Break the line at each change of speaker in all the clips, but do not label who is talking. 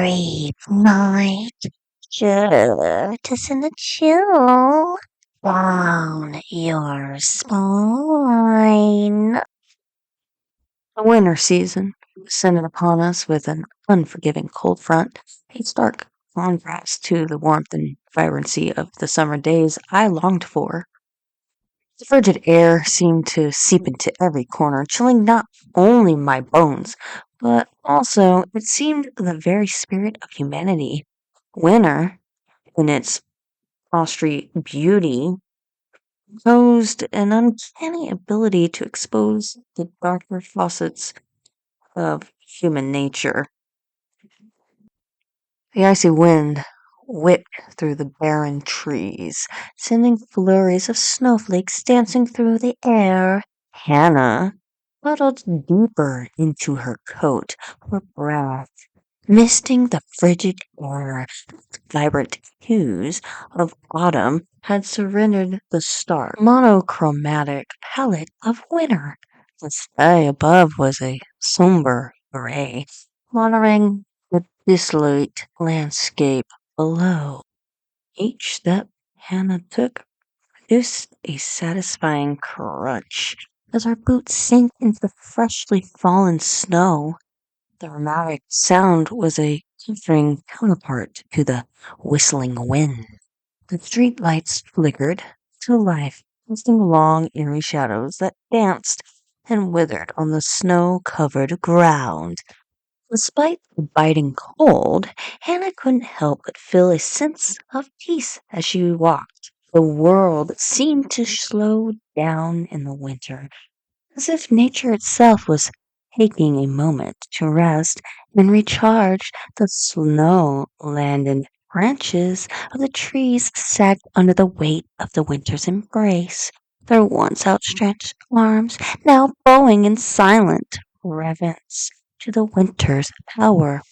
brave night, just in the chill down your spine. The winter season descended upon us with an unforgiving cold front, a stark contrast to the warmth and vibrancy of the summer days I longed for. The frigid air seemed to seep into every corner, chilling not only my bones, but also, it seemed, the very spirit of humanity. Winter, in its frosty beauty, posed an uncanny ability to expose the darker facets of human nature. The icy wind whipped through the barren trees, sending flurries of snowflakes dancing through the air. Hannah huddled deeper into her coat, her breath misting the frigid air. Vibrant hues of autumn had surrendered the stark, monochromatic palette of winter. The sky above was a somber gray, monitoring the desolate landscape below. Each step Hannah took produced a satisfying crunch as her boots sank into the freshly fallen snow. The dramatic sound was a comforting counterpart to the whistling wind. The street lights flickered to life, casting long, eerie shadows that danced and withered on the snow covered ground. Despite the biting cold, Hannah couldn't help but feel a sense of peace as she walked. The world seemed to slow down in the winter, as if nature itself was taking a moment to rest and recharge. The snow laden branches of the trees sagged under the weight of the winter's embrace, their once outstretched arms now bowing in silent reverence to the winter's power.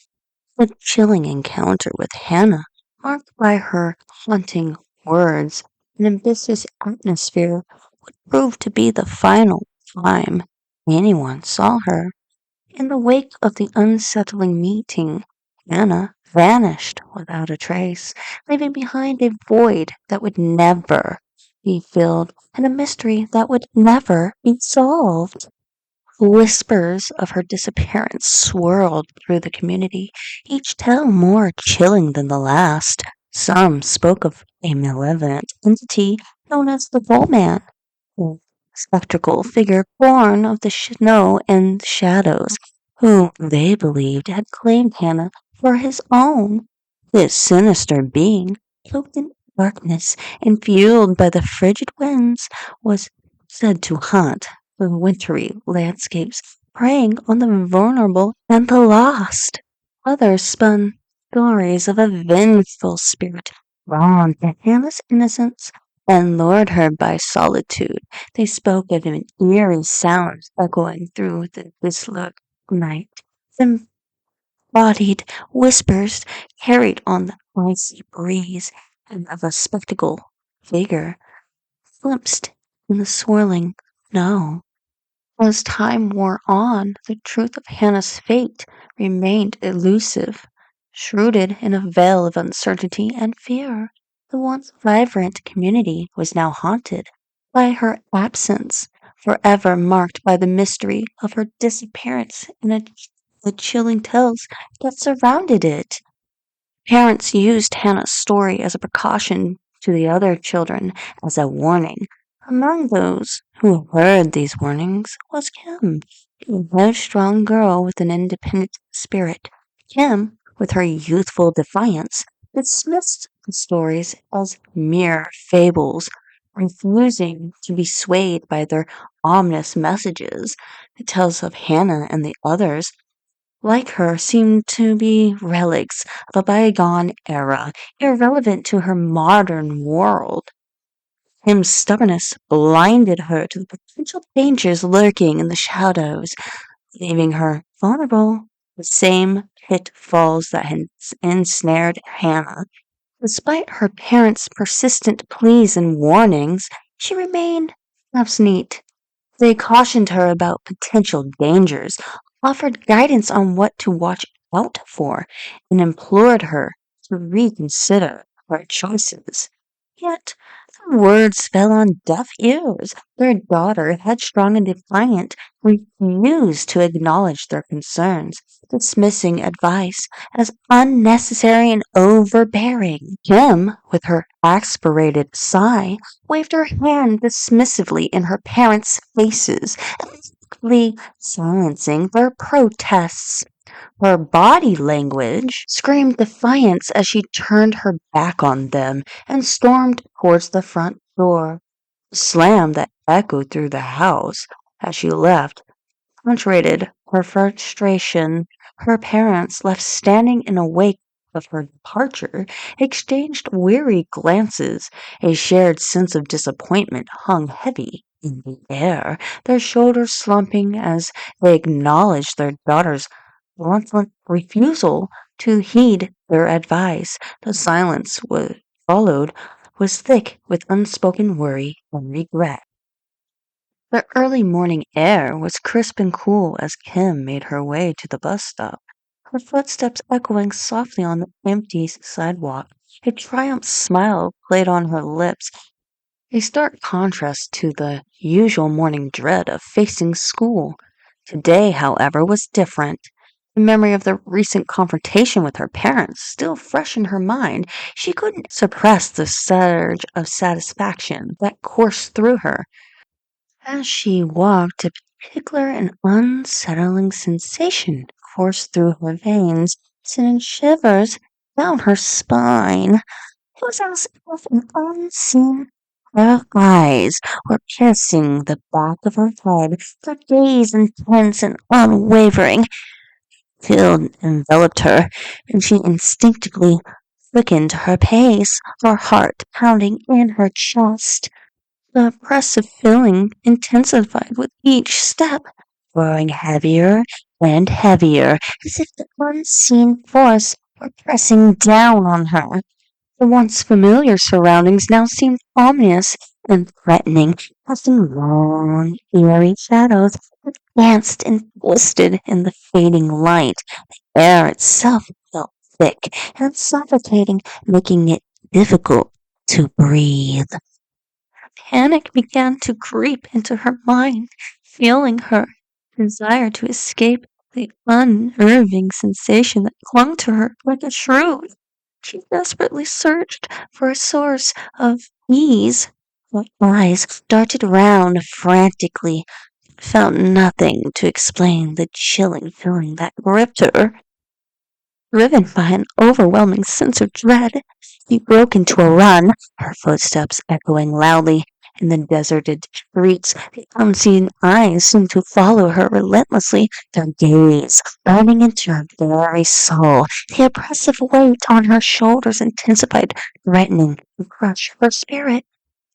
The chilling encounter with Hannah, marked by her haunting words and ambitious atmosphere, would prove to be the final time anyone saw her. In the wake of the unsettling meeting, Hannah vanished without a trace, leaving behind a void that would never be filled and a mystery that would never be solved. Whispers of her disappearance swirled through the community, each tale more chilling than the last. Some spoke of a malevolent entity known as the Bull Man, a spectral figure born of the snow and shadows, who they believed had claimed Hannah for his own. This sinister being, cloaked in darkness and fueled by the frigid winds, was said to haunt the wintry landscapes, preying on the vulnerable and the lost. Others spun stories of a vengeful spirit drawn to Hannah's innocence and lured her by solitude. They spoke of an eerie sound echoing through the desolate night. Embodied whispers carried on the icy breeze, and of a spectacle figure glimpsed in the swirling snow. As time wore on, the truth of Hannah's fate remained elusive, shrouded in a veil of uncertainty and fear. The once vibrant community was now haunted by her absence, forever marked by the mystery of her disappearance and the chilling tales that surrounded it. Parents used Hannah's story as a precaution to the other children as a warning. Among those who heard these warnings was Kim, a headstrong girl with an independent spirit. Kim, with her youthful defiance, dismissed the stories as mere fables, refusing to be swayed by their ominous messages. The tales of Hannah and the others like her, seemed to be relics of a bygone era, irrelevant to her modern world. Him's stubbornness blinded her to the potential dangers lurking in the shadows, leaving her vulnerable to the same pitfalls that had ensnared Hannah. Despite her parents' persistent pleas and warnings, she remained obstinate. They cautioned her about potential dangers, offered guidance on what to watch out for and implored her to reconsider her choices. Yet the words fell on deaf ears. Their daughter, headstrong and defiant, refused to acknowledge their concerns, dismissing advice as unnecessary and overbearing. Kim, with her aspirated sigh, waved her hand dismissively in her parents' faces, effectively silencing their protests. Her body language screamed defiance as she turned her back on them and stormed towards the front door. The slam that echoed through the house as she left punctuated her frustration. Her parents, left standing in the wake of her departure, exchanged weary glances. A shared sense of disappointment hung heavy in the air, their shoulders slumping as they acknowledged their daughter's blunt refusal to heed their advice. The silence followed was thick with unspoken worry and regret. The early morning air was crisp and cool as Kim made her way to the bus stop, her footsteps echoing softly on the empty sidewalk. A triumph smile played on her lips, a stark contrast to the usual morning dread of facing school. Today, however, was different. The memory of the recent confrontation with her parents still fresh in her mind, she couldn't suppress the surge of satisfaction that coursed through her. As she walked, a particular and unsettling sensation coursed through her veins, sending shivers down her spine. It was as if an unseen pair of eyes were piercing the back of her head, their gaze intense and unwavering. Field enveloped her, and she instinctively quickened her pace, her heart pounding in her chest. The oppressive feeling intensified with each step, growing heavier and heavier, as if the unseen force were pressing down on her. The once familiar surroundings now seemed ominous and threatening, casting long, eerie shadows that danced and twisted in the fading light. The air itself felt thick and suffocating, making it difficult to breathe. Panic began to creep into her mind, fueling her desire to escape the unnerving sensation that clung to her like a shroud. She desperately searched for a source of ease. Her eyes darted round frantically, found nothing to explain the chilling feeling that gripped her. Driven by an overwhelming sense of dread, she broke into a run, her footsteps echoing loudly in the deserted streets. The unseen eyes seemed to follow her relentlessly, their gaze burning into her very soul. The oppressive weight on her shoulders intensified, threatening to crush her spirit.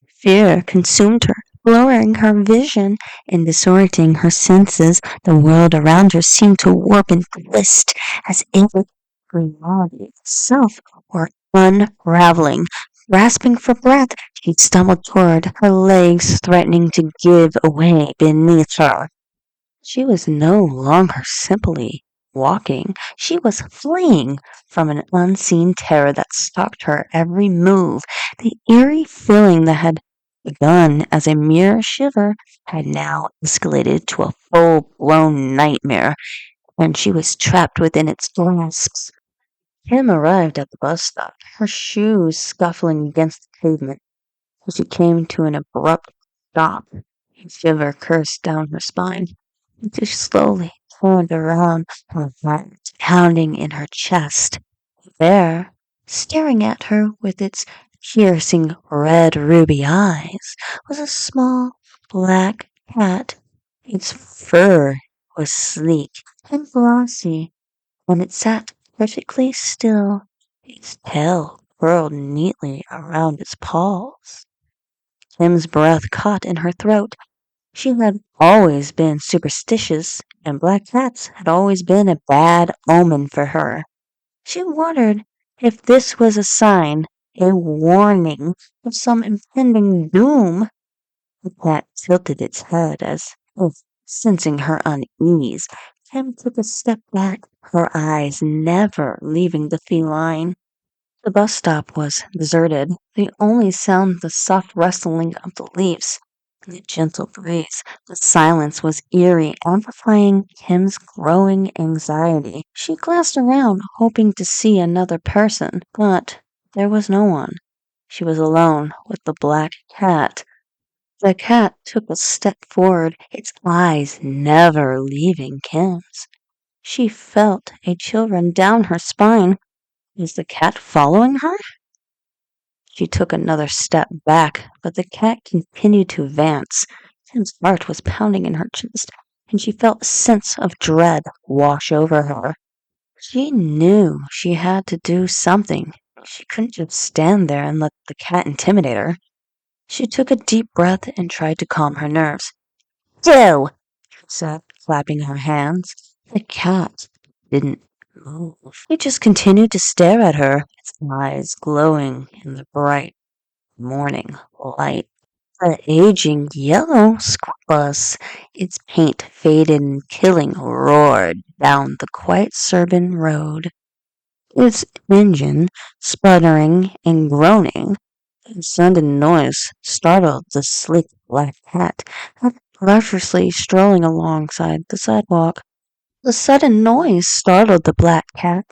Fear consumed her, blurring her vision and disorienting her senses. The world around her seemed to warp and twist as if reality itself were unraveling. Grasping for breath, she stumbled toward, her legs threatening to give away beneath her. She was no longer simply walking. She was fleeing from an unseen terror that stalked her every move. The eerie feeling that had begun as a mere shiver had now escalated to a full-blown nightmare, and she was trapped within its grasp. Kim arrived at the bus stop, her shoes scuffling against the pavement. As she came to an abrupt stop, a shiver coursed down her spine. She slowly turned around, her heart pounding in her chest. There, staring at her with its piercing red ruby eyes, was a small black cat. Its fur was sleek and glossy, and it sat perfectly still, its tail curled neatly around its paws. Kim's breath caught in her throat. She had always been superstitious, and black cats had always been a bad omen for her. She wondered if this was a sign, a warning of some impending doom. The cat tilted its head as if sensing her unease, Kim took a step back, her eyes never leaving the feline. The bus stop was deserted, the only sound the soft rustling of the leaves and the gentle breeze. The silence was eerie, amplifying Kim's growing anxiety. She glanced around, hoping to see another person, but there was no one. She was alone with the black cat. The cat took a step forward, its eyes never leaving Kim's. She felt a chill run down her spine. Was the cat following her? She took another step back, but the cat continued to advance. Kim's heart was pounding in her chest, and she felt a sense of dread wash over her. She knew she had to do something. She couldn't just stand there and let the cat intimidate her. She took a deep breath and tried to calm her nerves. Do! She said, clapping her hands. The cat didn't move. It just continued to stare at her, its eyes glowing in the bright morning light. The aging yellow school bus, its paint faded and killing, roared down the quiet suburban road. Its engine sputtering and groaning. A sudden noise startled the sleek black cat, breathlessly strolling alongside the sidewalk. The sudden noise startled the black cat,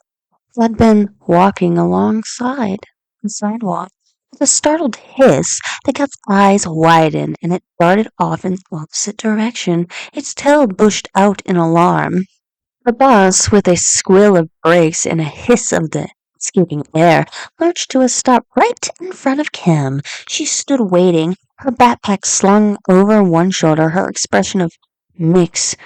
who had been walking alongside the sidewalk. With a startled hiss, the cat's eyes widened and it darted off in the opposite direction, its tail bushed out in alarm. The bus, with a squeal of brakes and a hiss of the escaping air, lurched to a stop right in front of Kim. She stood waiting, her backpack slung over one shoulder, her expression of mix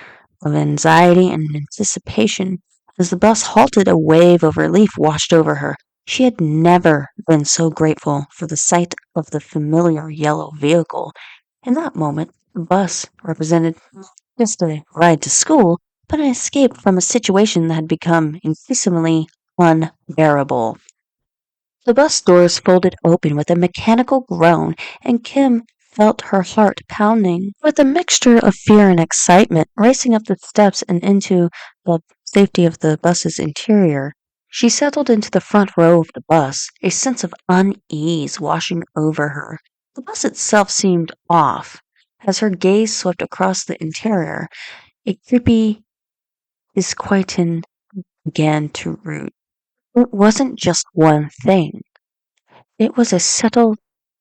of anxiety and anticipation. As the bus halted, a wave of relief washed over her. She had never been so grateful for the sight of the familiar yellow vehicle. In that moment, the bus represented not just a ride to school, but an escape from a situation that had become increasingly unbearable. The bus doors folded open with a mechanical groan, and Kim felt her heart pounding with a mixture of fear and excitement, racing up the steps and into the safety of the bus's interior. She settled into the front row of the bus, a sense of unease washing over her. The bus itself seemed off. As her gaze swept across the interior, a creepy disquietude began to root. It wasn't just one thing. It was a settled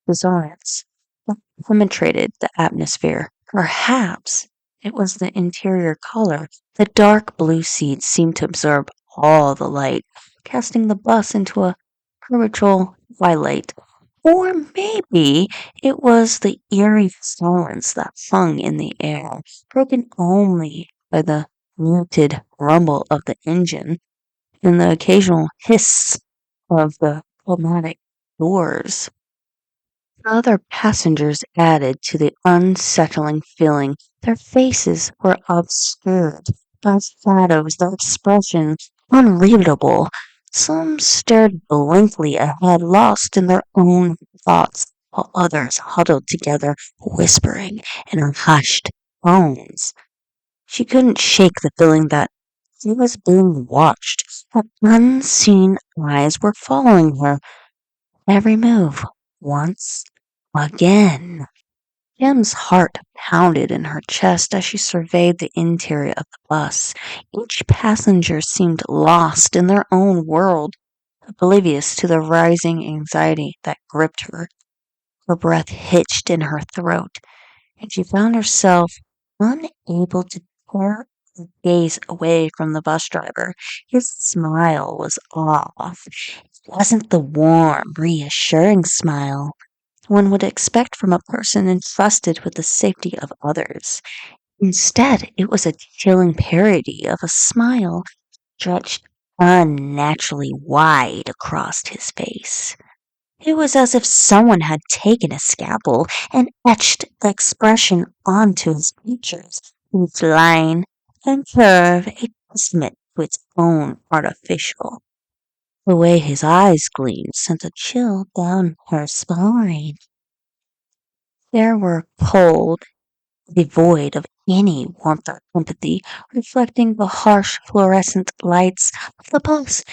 resonance that penetrated the atmosphere. Perhaps it was the interior color. The dark blue seats seemed to absorb all the light, casting the bus into a perpetual twilight. Or maybe it was the eerie silence that hung in the air, broken only by the muted rumble of the engine and the occasional hiss of the pneumatic doors. Other passengers added to the unsettling feeling. Their faces were obscured by shadows, their expressions unreadable. Some stared blankly ahead, lost in their own thoughts, while others huddled together, whispering in hushed tones. She couldn't shake the feeling that she was being watched, that unseen eyes were following her every move. Once again. Kim's heart pounded in her chest as she surveyed the interior of the bus. Each passenger seemed lost in their own world, oblivious to the rising anxiety that gripped her. Her breath hitched in her throat, and she found herself unable to tear her gaze away from the bus driver. His smile was off. It wasn't the warm, reassuring smile one would expect from a person entrusted with the safety of others. Instead, it was a chilling parody of a smile stretched unnaturally wide across his face. It was as if someone had taken a scalpel and etched the expression onto his features, each line and curve a testament to its own artificial. The way his eyes gleamed sent a chill down her spine. There were cold, devoid of any warmth or empathy, reflecting the harsh fluorescent lights of the bus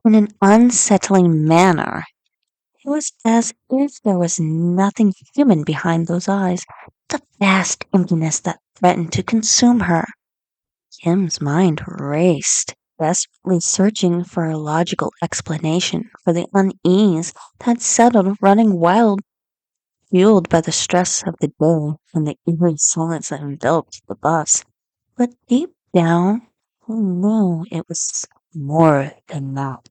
in an unsettling manner. It was as if there was nothing human behind those eyes, the vast emptiness that threatened to consume her. Kim's mind raced, desperately searching for a logical explanation for the unease that had settled running wild, fueled by the stress of the day and the eerie silence that enveloped the bus. But deep down, he knew it was more than that.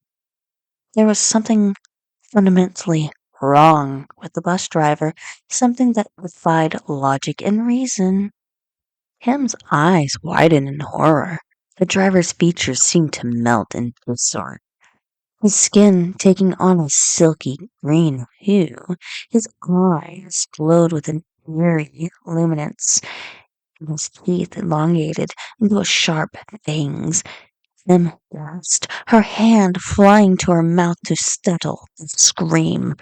There was something fundamentally wrong with the bus driver, something that defied logic and reason. Kim's eyes widened in horror. The driver's features seemed to melt and distort, his skin taking on a silky green hue. His eyes glowed with an eerie luminance, and his teeth elongated into sharp fangs. Kim gasped, her hand flying to her mouth to startle and scream.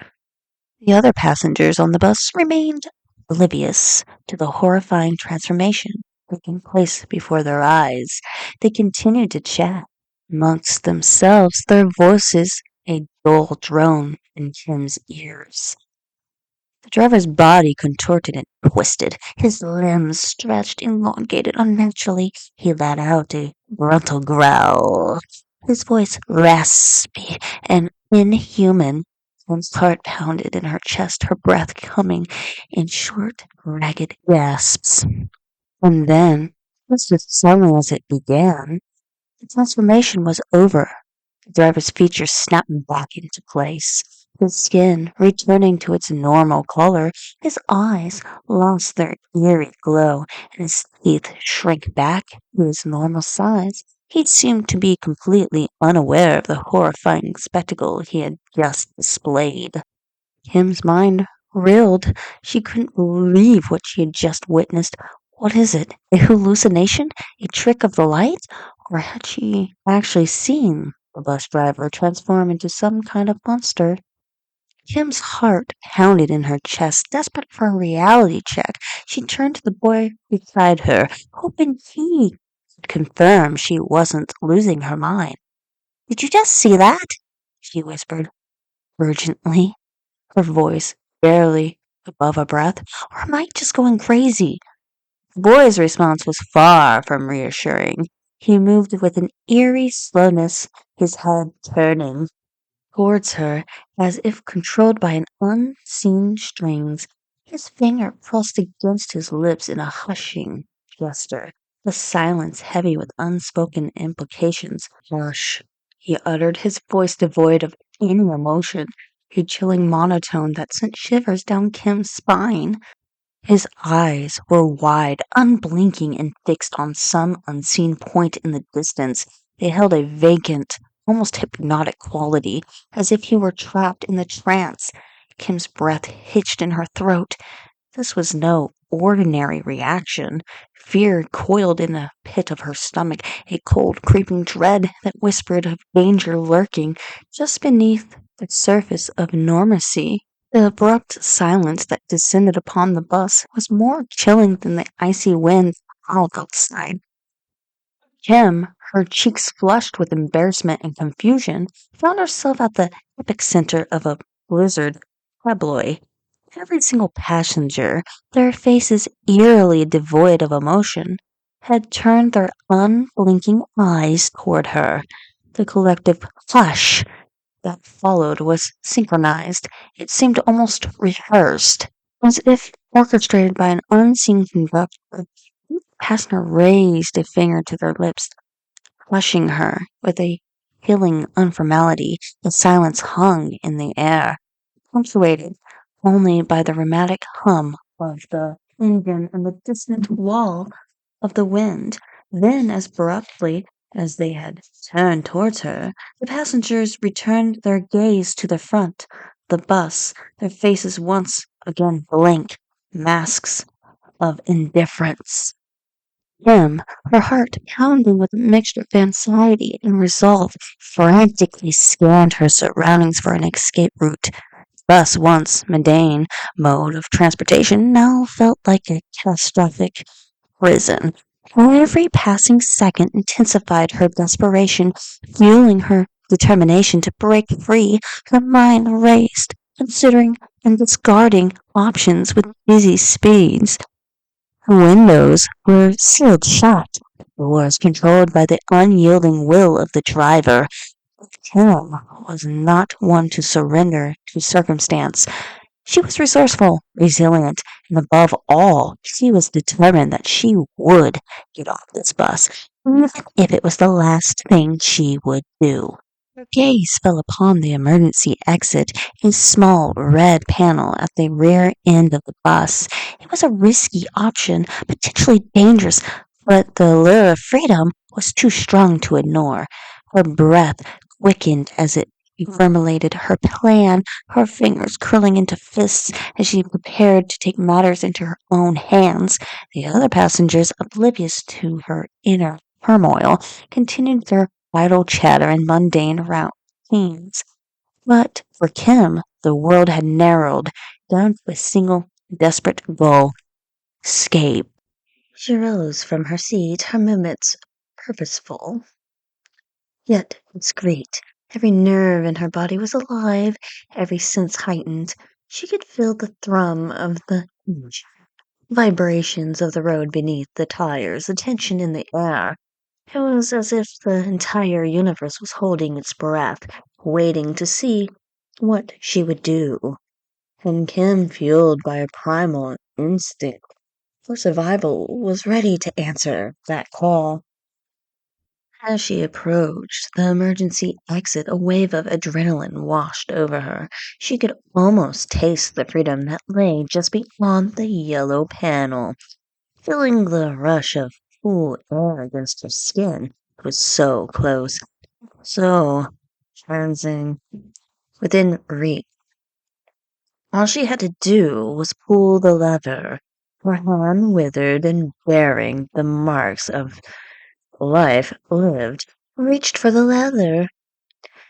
The other passengers on the bus remained oblivious to the horrifying transformation taking place before their eyes. They continued to chat amongst themselves, their voices a dull drone in Kim's ears. The driver's body contorted and twisted, his limbs stretched, elongated unnaturally. He let out a gruntle growl, his voice raspy and inhuman. Kim's heart pounded in her chest, her breath coming in short, ragged gasps. And then, just as suddenly as it began, the transformation was over. The driver's features snapped back into place, his skin returning to its normal color, his eyes lost their eerie glow, and his teeth shrank back to his normal size. He seemed to be completely unaware of the horrifying spectacle he had just displayed. Kim's mind reeled. She couldn't believe what she had just witnessed. What is it? A hallucination? A trick of the light? Or had she actually seen the bus driver transform into some kind of monster? Kim's heart pounded in her chest, desperate for a reality check. She turned to the boy beside her, hoping he could confirm she wasn't losing her mind. Did you just see that? She whispered urgently, her voice barely above a breath. Or am I just going crazy? The boy's response was far from reassuring. He moved with an eerie slowness, his head turning towards her as if controlled by an unseen strings. His finger pressed against his lips in a hushing gesture, the silence heavy with unspoken implications. Hush, he uttered, his voice devoid of any emotion, a chilling monotone that sent shivers down Kim's spine. His eyes were wide, unblinking, and fixed on some unseen point in the distance. They held a vacant, almost hypnotic quality, as if he were trapped in the trance. Kim's breath hitched in her throat. This was no ordinary reaction. Fear coiled in the pit of her stomach, a cold, creeping dread that whispered of danger lurking just beneath the surface of normalcy. The abrupt silence that descended upon the bus was more chilling than the icy wind howled outside. Kim, her cheeks flushed with embarrassment and confusion, found herself at the epicenter of a blizzard tabloid. Every single passenger, their faces eerily devoid of emotion, had turned their unblinking eyes toward her. The collective hush that followed was synchronized. It seemed almost rehearsed, as if orchestrated by an unseen conductor. Each passenger raised a finger to their lips, flushing her with a killing unformality. The silence hung in the air, punctuated only by the rheumatic hum of the engine and the distant wall of the wind. Then, as abruptly as they had turned towards her, the passengers returned their gaze to the front, the bus, their faces once again blank, masks of indifference. Kim, her heart pounding with a mixture of anxiety and resolve, frantically scanned her surroundings for an escape route. Bus, once mundane mode of transportation, now felt like a catastrophic prison. Every passing second intensified her desperation, fueling her determination to break free. Her mind raced, considering and discarding options with dizzy speeds. Windows were sealed shut, doors controlled by the unyielding will of the driver. Kim was not one to surrender to circumstance. She was resourceful, resilient, and above all, she was determined that she would get off this bus, even if it was the last thing she would do. Her gaze fell upon the emergency exit, a small red panel at the rear end of the bus. It was a risky option, potentially dangerous, but the lure of freedom was too strong to ignore. Her breath quickened as it formulated her plan, her fingers curling into fists as she prepared to take matters into her own hands. The other passengers, oblivious to her inner turmoil, continued their idle chatter and mundane routines. But for Kim, the world had narrowed down to a single desperate goal: escape. She rose from her seat, her movements purposeful, yet discreet. Every nerve in her body was alive, every sense heightened. She could feel the thrum of the vibrations of the road beneath the tires, the tension in the air. It was as if the entire universe was holding its breath, waiting to see what she would do. And Kim, fueled by a primal instinct for survival, was ready to answer that call. As she approached the emergency exit, a wave of adrenaline washed over her. She could almost taste the freedom that lay just beyond the yellow panel. Feeling the rush of cool air against her skin, it was so close, so transing, within reach. All she had to do was pull the lever. Her hand withered and bearing the marks of life lived, reached for the leather.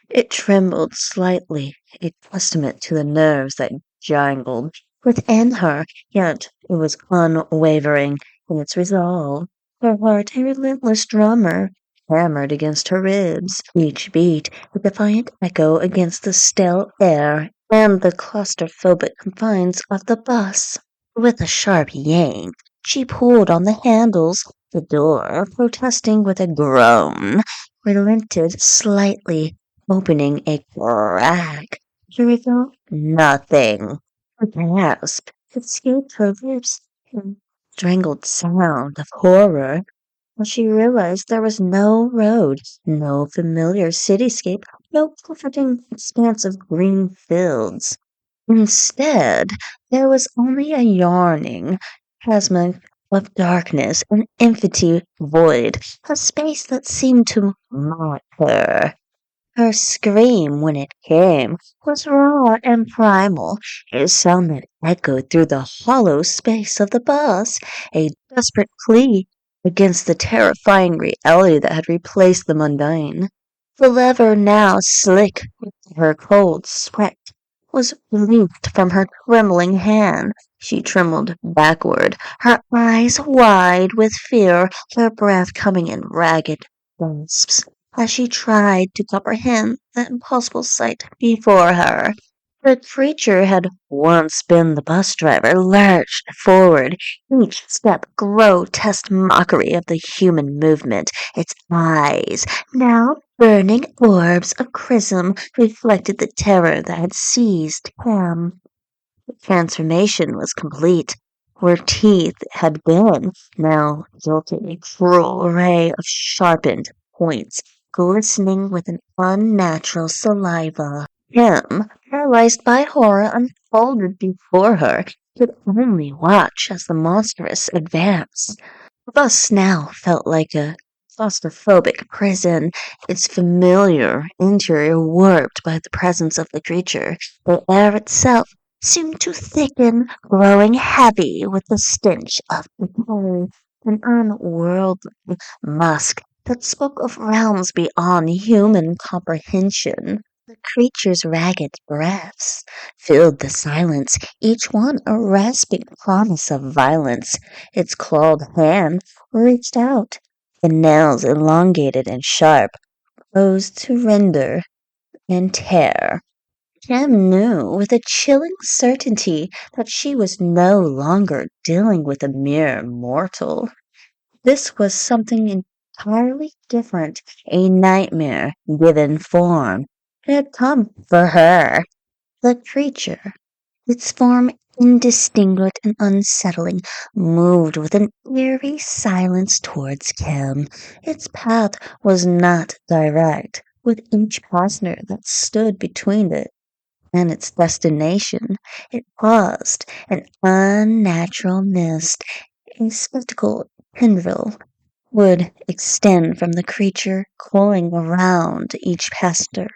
It trembled slightly, a testament to the nerves that jangled within her, yet it was unwavering in its resolve. Her heart, a relentless drummer, hammered against her ribs, each beat a defiant echo against the stale air and the claustrophobic confines of the bus. With a sharp yank, she pulled on the handles. The door, protesting with a groan, relented slightly, opening a crack. She revealed nothing. Her gasp escaped her lips in strangled sound of horror when she realized there was no road, no familiar cityscape, no comforting expanse of green fields. Instead, there was only a yawning chasm of darkness, an empty void, a space that seemed to mock her. Her scream, when it came, was raw and primal, a sound that echoed through the hollow space of the bus, a desperate plea against the terrifying reality that had replaced the mundane. The lever, now slick with her cold sweat, was released from her trembling hand. She trembled backward, her eyes wide with fear, her breath coming in ragged gasps as she tried to comprehend the impossible sight before her. The creature had once been the bus driver, lurched forward, each step grotesque mockery of the human movement. Its eyes, now burning orbs of chrism, reflected the terror that had seized Pam. The transformation was complete. Where teeth had been, now jolted a cruel array of sharpened points, glistening with an unnatural saliva. Him, paralyzed by horror, unfolded before her, could only watch as the monstrous advanced. The bus now felt like a claustrophobic prison, its familiar interior warped by the presence of the creature. The air itself seemed to thicken, growing heavy with the stench of decay, an unworldly musk that spoke of realms beyond human comprehension. The creature's ragged breaths filled the silence, each one a rasping promise of violence. Its clawed hand reached out, the nails elongated and sharp, posed to render and tear. Cam knew with a chilling certainty that she was no longer dealing with a mere mortal. This was something entirely different, a nightmare given form. It had come for her. The creature, its form indistinguished and unsettling, moved with an eerie silence towards Kim. Its path was not direct, with each passenger that stood between it and its destination. It paused, an unnatural mist, a spectacle tendril would extend from the creature, coiling around each passenger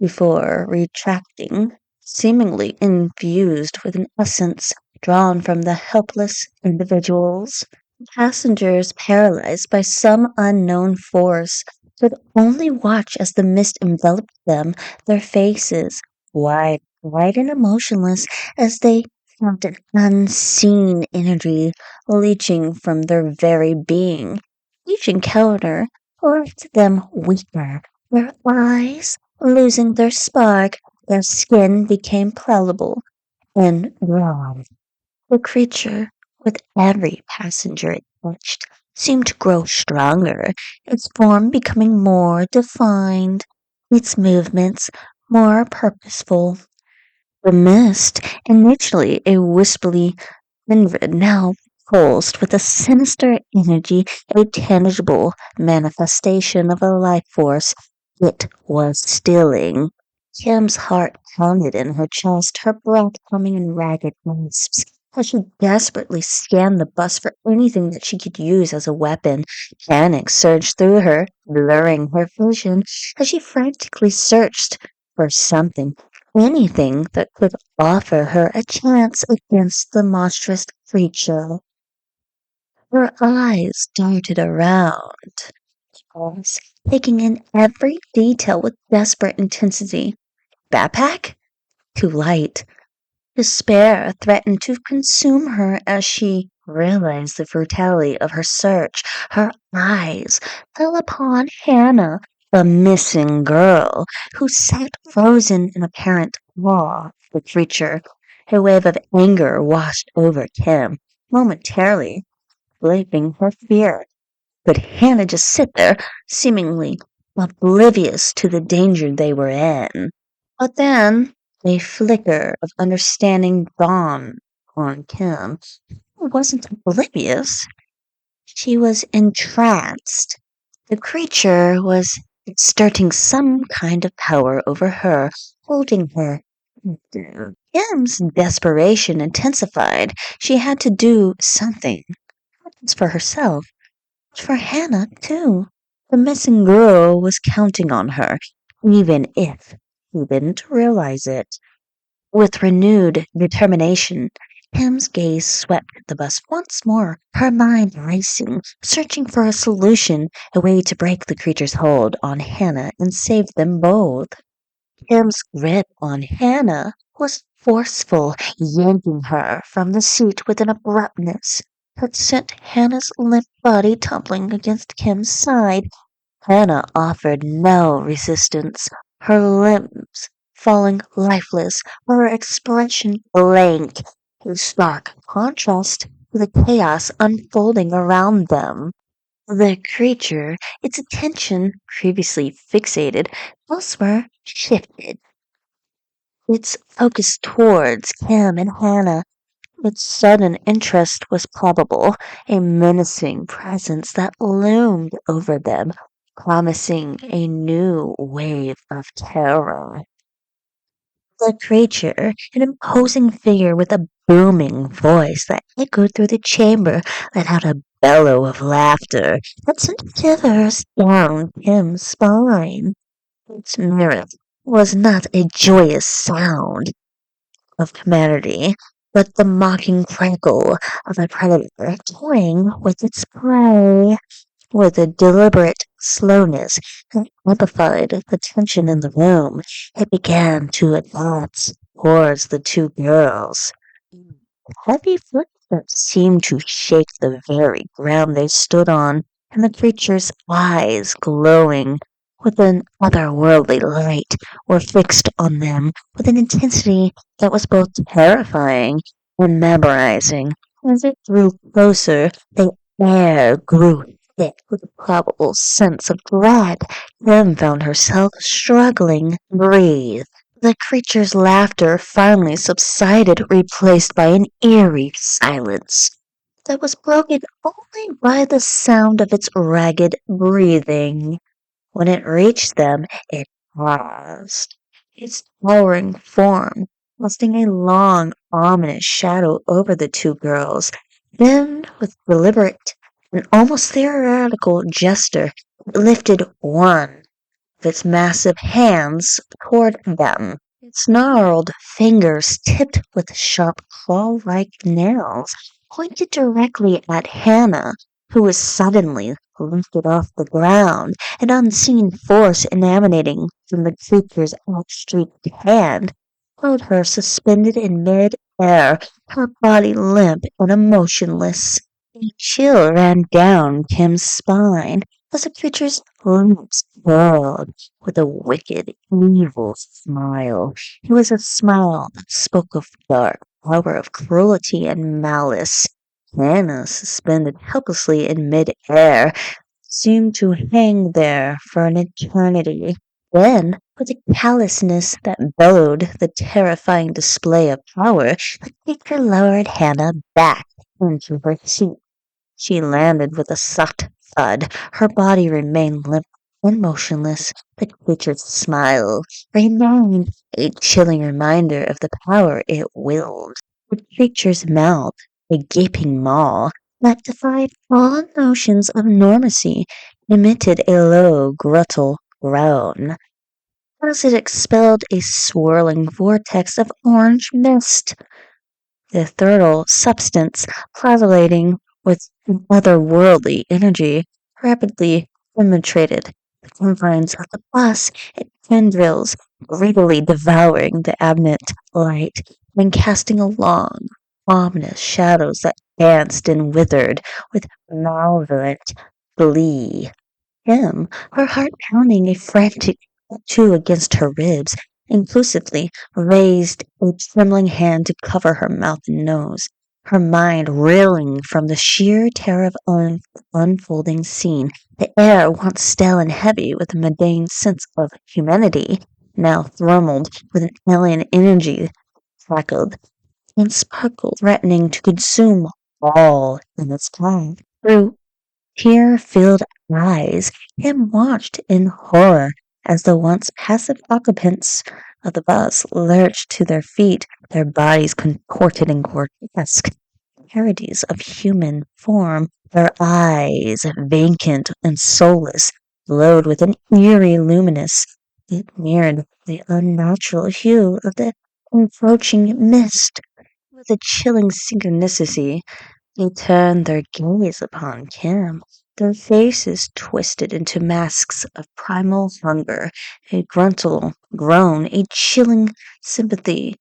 before retracting, seemingly infused with an essence drawn from the helpless individuals. Passengers, paralyzed by some unknown force, could only watch as the mist enveloped them, their faces wide and emotionless, as they felt an unseen energy leaching from their very being. Each encounter left them weaker, their eyes losing their spark, their skin became palpable and drawn. The creature, with every passenger it touched, seemed to grow stronger, its form becoming more defined, its movements more purposeful. The mist, initially a wispy kindred, now pulsed with a sinister energy, a tangible manifestation of a life force. It was stilling. Kim's heart pounded in her chest, her breath coming in ragged gasps. As she desperately scanned the bus for anything that she could use as a weapon, panic surged through her, blurring her vision as she frantically searched for something, anything that could offer her a chance against the monstrous creature. Her eyes darted around, us, taking in every detail with desperate intensity. Backpack? Too light. Despair threatened to consume her as she realized the brutality of her search. Her eyes fell upon Hannah, the missing girl, who sat frozen in apparent awe of the creature. A wave of anger washed over Kim, momentarily leaping her fear. Could Hannah just sit there, seemingly oblivious to the danger they were in? But then a flicker of understanding dawned on Kim. She wasn't oblivious. She was entranced. The creature was exerting some kind of power over her, holding her. Kim's desperation intensified. She had to do something, not just for herself, for Hannah, too. The missing girl was counting on her, even if he didn't realize it. With renewed determination, Kim's gaze swept the bus once more, her mind racing, searching for a solution, a way to break the creature's hold on Hannah and save them both. Kim's grip on Hannah was forceful, yanking her from the seat with an abruptness that sent Hannah's limp body tumbling against Kim's side. Hannah offered no resistance, her limbs falling lifeless, her expression blank, in stark contrast to the chaos unfolding around them. The creature, its attention previously fixated elsewhere, shifted, its focus towards Kim and Hannah. Its sudden interest was palpable, a menacing presence that loomed over them, promising a new wave of terror. The creature, an imposing figure with a booming voice that echoed through the chamber, let out a bellow of laughter that sent shivers down Kim's spine. Its merit was not a joyous sound of humanity, but the mocking crackle of a predator toying with its prey. With a deliberate slowness that amplified the tension in the room. It began to advance towards the two girls. Heavy footsteps seemed to shake the very ground they stood on, and the creature's eyes, glowing with an otherworldly light, were fixed on them with an intensity that was both terrifying and memorizing. As it drew closer, the air grew thick with a probable sense of dread. Kim found herself struggling to breathe. The creature's laughter finally subsided, replaced by an eerie silence that was broken only by the sound of its ragged breathing. When it reached them, it paused, its towering form casting a long, ominous shadow over the two girls. Then, with deliberate and almost theoretical gesture, it lifted one of its massive hands toward them. Its gnarled fingers, tipped with sharp claw-like nails, pointed directly at Hannah, who was suddenly lifted off the ground, an unseen force emanating from the creature's outstretched hand held her suspended in mid-air, her body limp and emotionless. A chill ran down Kim's spine as the creature's lips curled with a wicked, evil smile. It was a smile that spoke of dark power, of cruelty and malice. Hannah, suspended helplessly in mid-air, seemed to hang there for an eternity. Then, with a callousness that bellowed the terrifying display of power, the creature lowered Hannah back into her seat. She landed with a soft thud. Her body remained limp and motionless. The creature's smile remained a chilling reminder of the power it wielded. The creature's mouth, a gaping maw that defied all notions of normacy, emitted a low, guttural groan as it expelled a swirling vortex of orange mist. The ethereal substance, flagellating with an otherworldly energy, rapidly penetrated the confines of the bus, its tendrils greedily devouring the ambient light and casting along ominous shadows that danced and withered with malevolent glee. Him, her heart pounding a frantic tattoo against her ribs, inclusively raised a trembling hand to cover her mouth and nose, her mind reeling from the sheer terror of unfolding scene. The air, once still and heavy with a mundane sense of humanity, now thrumbled with an alien energy, crackled and sparkled, threatening to consume all in its path. Through tear-filled eyes, Kim watched in horror as the once passive occupants of the bus lurched to their feet, their bodies contorted in grotesque parodies of human form, their eyes, vacant and soulless, glowed with an eerie luminous. It mirrored the unnatural hue of the encroaching mist. With a chilling synchronicity, they turned their gaze upon Kim, their faces twisted into masks of primal hunger, a gruntle groan, a chilling sympathy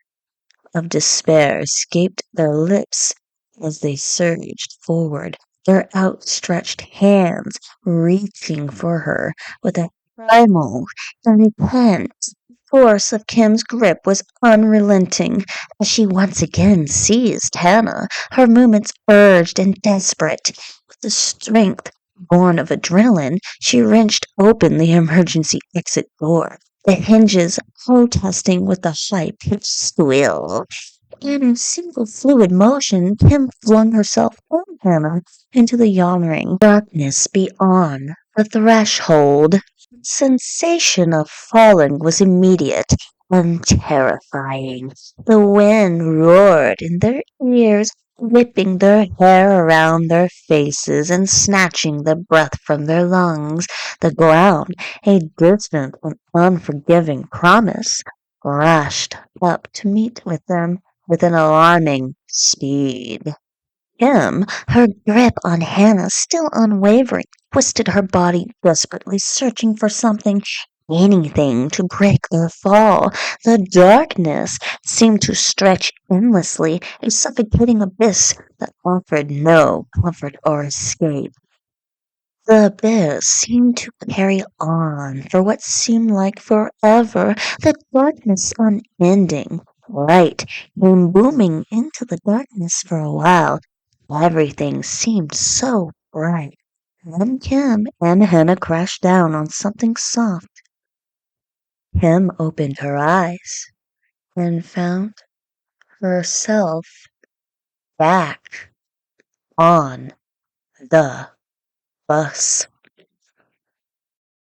of despair escaped their lips as they surged forward, their outstretched hands reaching for her with a primal and intense force of Kim's grip was unrelenting as she once again seized Hannah, her movements urged and desperate. With the strength born of adrenaline, she wrenched open the emergency exit door, the hinges protesting with a high-pitched squeal. In a single fluid motion, Kim flung herself and Hannah into the yawning darkness beyond the threshold. The sensation of falling was immediate and terrifying. The wind roared in their ears, whipping their hair around their faces and snatching the breath from their lungs. The ground, a distant and unforgiving promise, rushed up to meet with them with an alarming speed. Kim, her grip on Hannah still unwavering, twisted her body, desperately searching for something, anything to break or fall. The darkness seemed to stretch endlessly, a suffocating abyss that offered no comfort or escape. The abyss seemed to carry on for what seemed like forever, the darkness unending. Light came booming into the darkness for a while. Everything seemed so bright. Then Kim and Hannah crashed down on something soft. Kim opened her eyes and found herself back on the bus.